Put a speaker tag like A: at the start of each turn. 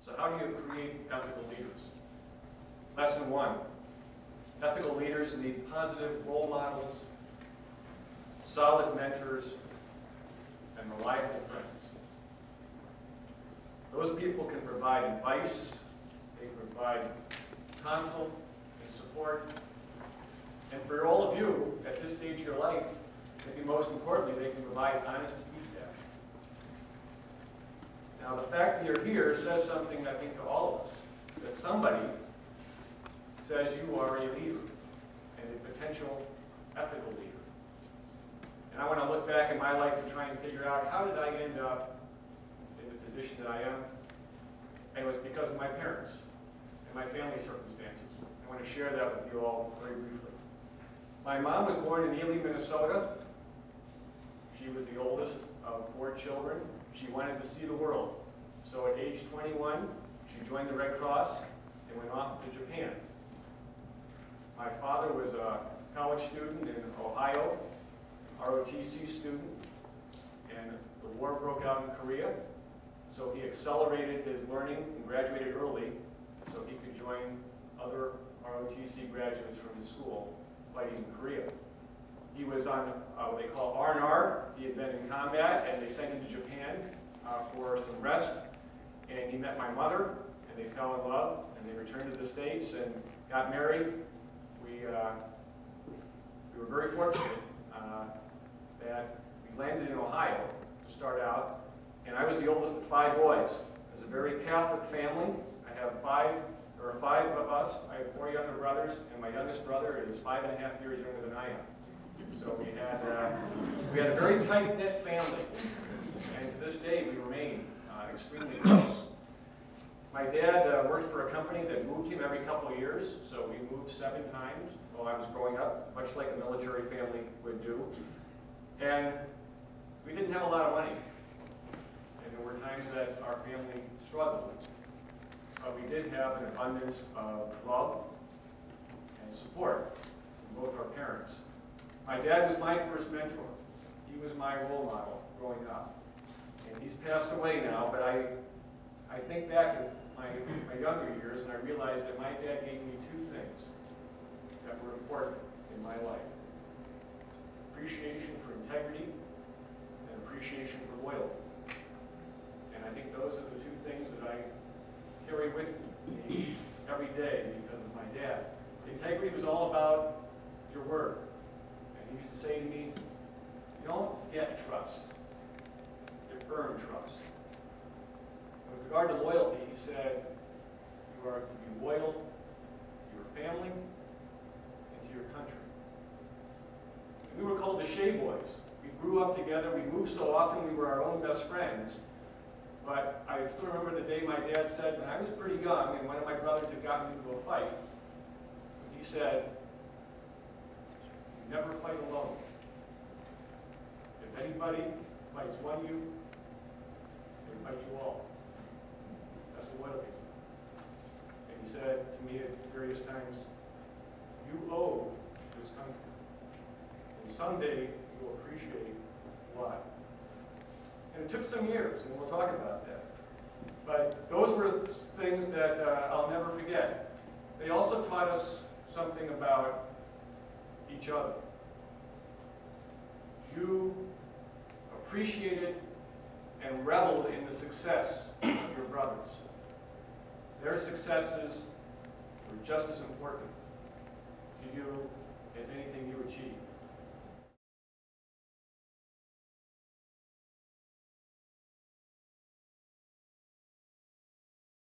A: So how do you create ethical leaders? Lesson 1. Ethical leaders need positive role models, solid mentors, and reliable friends. Those people can provide advice, they can provide counsel and support. And for all of you, at this stage of your life, maybe most importantly, they can provide honest feedback. Now, the fact that you're here says something, I think, to all of us, that somebody says you are a leader and a potential ethical leader. And I want to look back in my life and try and figure out, how did I end up in the position that I am? And it was because of my parents and my family circumstances. I want to share that with you all very briefly. My mom was born in Ely, Minnesota. She was the oldest of 4 children. She wanted to see the world. So at age 21, she joined the Red Cross and went off to Japan. My father was a college student in Ohio, ROTC student, and the war broke out in Korea. So he accelerated his learning and graduated early so he could join other ROTC graduates from his school fighting in Korea. He was on what they call R&R. He had been in combat, and they sent him to Japan for some rest. And he met my mother, and they fell in love, and they returned to the States and got married. We were very fortunate that we landed in Ohio to start out, and I was the oldest of 5 boys. It was a very Catholic family. There are 5 of us. I have 4 younger brothers, and my youngest brother is 5.5 years younger than I am. So we had a very tight-knit family, and to this day we remain extremely close. My dad worked for a company that moved him every couple of years, so we moved 7 times while I was growing up, much like a military family would do. And we didn't have a lot of money, and there were times that our family struggled. But we did have an abundance of love and support from both our parents. My dad was my first mentor. He was my role model growing up. And he's passed away now, but I think back at my younger years, and I realized that my dad gave me 2 things that were important in my life. Appreciation for integrity and appreciation for loyalty. And I think those are the 2 things that I carry with me every day because of my dad. Integrity was all about your word. And he used to say to me, you don't get trust, you earn trust. With regard to loyalty, he said, you are to be loyal to your family and to your country. And we were called the Shea boys. We grew up together, we moved so often, we were our own best friends. But I still remember the day my dad said, when I was pretty young, and one of my brothers had gotten into a fight, he said, you never fight alone. If anybody fights one you, they fight you all. That's what loyalty is. And he said to me at various times, you owe this country. And someday you'll appreciate why. And it took some years, and we'll talk about that. But those were things that I'll never forget. They also taught us something about each other. You appreciated and reveled in the success of your brothers. Their successes were just as important to you